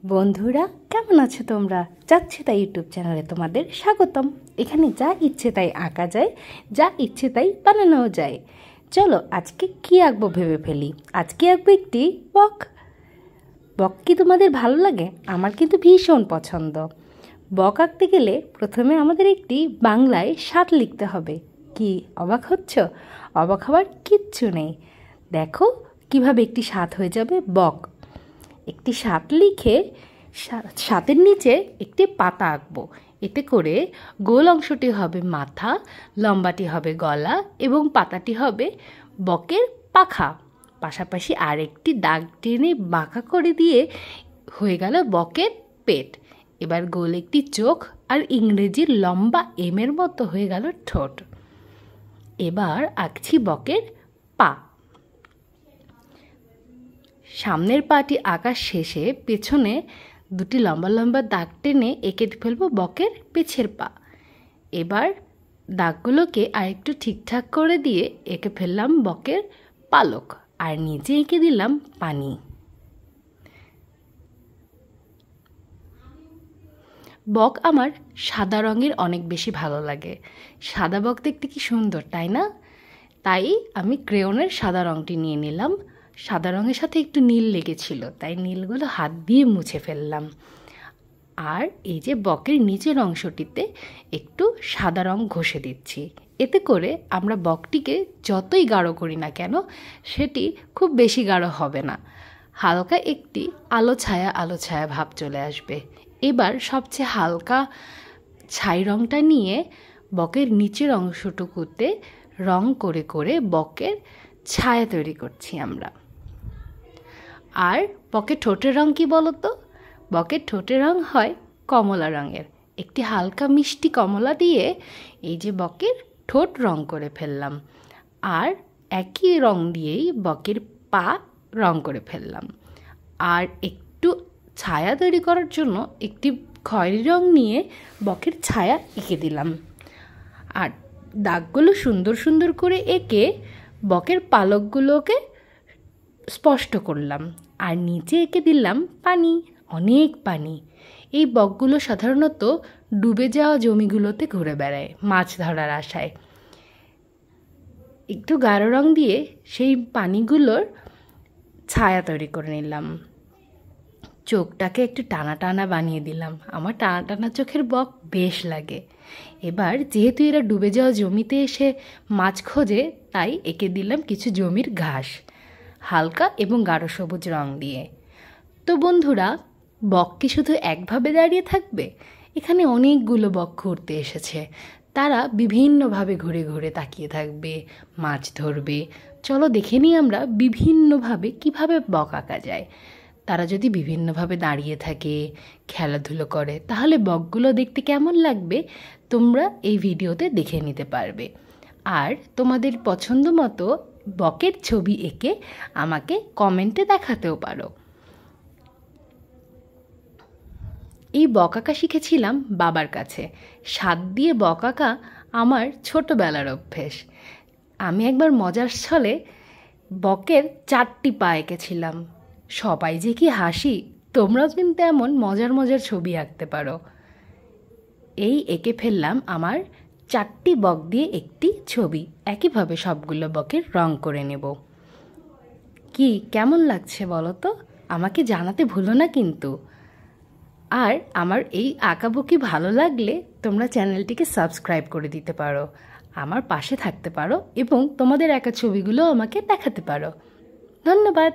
বন্ধুরা কেমন আছো তোমরা? যাচ্ছে তাই ইউটিউব চ্যানেলে তোমাদের স্বাগতম। এখানে যা ইচ্ছে তাই আঁকা যায়, যা ইচ্ছে তাই বানানোও যায়। চলো আজকে কি আঁকবো ভেবে ফেলি। আজকে আঁকবো একটি বক। বক কি তোমাদের ভালো লাগে? আমার কিন্তু ভীষণ পছন্দ। বক আঁকতে গেলে প্রথমে আমাদের একটি বাংলায় স্বাদ লিখতে হবে। কি অবাক হচ্ছ? অবাক হওয়ার কিচ্ছু নেই। দেখো কিভাবে একটি স্বাদ হয়ে যাবে বক। একটি স্বাদ লিখে স্বাদের নিচে একটি পাতা আঁকবো। এতে করে গোল অংশটি হবে মাথা, লম্বাটি হবে গলা এবং পাতাটি হবে বকের পাখা। পাশাপাশি আরেকটি দাগ টেনে বাঁকা করে দিয়ে হয়ে গেল বকের পেট। এবার গোল একটি চোখ আর ইংরেজির লম্বা এমের মতো হয়ে গেল ঠোঁট। এবার আঁকছি বকের পা। সামনের পাটি আঁকার শেষে পেছনে দুটি লম্বা লম্বা দাগ টেনে এঁকে ফেলবো বকের পেছের পা। এবার দাগগুলোকে আরেকটু ঠিকঠাক করে দিয়ে এঁকে ফেললাম বকের পালক আর নিচে এঁকে দিলাম পানি। বক আমার সাদা রঙের অনেক বেশি ভালো লাগে। সাদা বক দেখতে কি সুন্দর, তাই না? তাই আমি ক্রেয়নের সাদা রঙটি নিয়ে নিলাম। সাদা রঙের সাথে একটু নীল লেগেছিল, তাই নীলগুলো হাত দিয়ে মুছে ফেললাম। আর এই যে বকের নিচের অংশটিতে একটু সাদা রঙ ঘষে দিচ্ছি। এতে করে আমরা বকটিকে যতই গাঢ় করি না কেন সেটি খুব বেশি গাঢ় হবে না। হালকা একটি আলো ছায়া ভাব চলে আসবে। এবার সবচেয়ে হালকা ছাই রঙটা নিয়ে বকের নিচের অংশটুকুতে রং করে করে বকের ছায়া তৈরি করছি আমরা। আর বকের ঠোঁটের রং কি বলো তো? বকের ঠোঁটের রং হয় কমলা রঙের। একটি হালকা মিষ্টি কমলা দিয়ে এই যে বকের ঠোঁট রং করে ফেললাম। আর একই রং দিয়েই বকের পা রং করে ফেললাম। আর একটু ছায়া তৈরি করার জন্য একটি খয়েরি রং নিয়ে বকের ছায়া এঁকে দিলাম। আর দাগগুলো সুন্দর সুন্দর করে এঁকে বকের পালকগুলোকে স্পষ্ট করলাম। আর নিচে এঁকে দিলাম পানি, অনেক পানি। এই বকগুলো সাধারণত ডুবে যাওয়া জমিগুলোতে ঘুরে বেড়ায় মাছ ধরার আশায়। একটু গাঢ় রং দিয়ে সেই পানিগুলোর ছায়া তৈরি করে নিলাম। চোখটাকে একটু টানা টানা বানিয়ে দিলাম। আমার টানা টানা চোখের বক বেশ লাগে। এবার যেহেতু এরা ডুবে যাওয়া জমিতে এসে মাছ খোঁজে, তাই এঁকে দিলাম কিছু জমির ঘাস হালকা এবং গাঢ় সবুজ রং দিয়ে। তো বন্ধুরা, বক কি শুধু একভাবে দাঁড়িয়ে থাকবে? এখানে অনেকগুলো বক ঘুরতে এসেছে। তারা বিভিন্নভাবে ঘুরে ঘুরে তাকিয়ে থাকবে, মাছ ধরবে। চলো দেখে নিই আমরা বিভিন্নভাবে কিভাবে বক আঁকা যায়। তারা যদি বিভিন্নভাবে দাঁড়িয়ে থাকে, খেলাধুলো করে, তাহলে বকগুলো দেখতে কেমন লাগবে তোমরা এই ভিডিওতে দেখে নিতে পারবে। আর তোমাদের পছন্দ মতো বকের ছবি এঁকে আমাকে কমেন্টে দেখাতেও পারো। এই বক আঁকা শিখেছিলাম বাবার কাছে। স্বাদ দিয়ে বক আঁকা আমার ছোটোবেলার অভ্যেস। আমি একবার মজার ছলে বকের 4টি পা এঁকেছিলাম। সবাই যে কি হাসি! তোমরাও কিন্তু এমন মজার মজার ছবি আঁকতে পারো। এই এঁকে ফেললাম আমার 4টি বক দিয়ে একটি ছবি। একইভাবে সবগুলো বকের রং করে নেব। কি কেমন লাগছে বলো তো? আমাকে জানাতে ভুলো না কিন্তু। আর আমার এই আঁকাবুকি ভালো লাগলে তোমরা চ্যানেলটিকে সাবস্ক্রাইব করে দিতে পারো, আমার পাশে থাকতে পারো এবং তোমাদের আঁকা ছবিগুলো আমাকে দেখাতে পারো। ধন্যবাদ।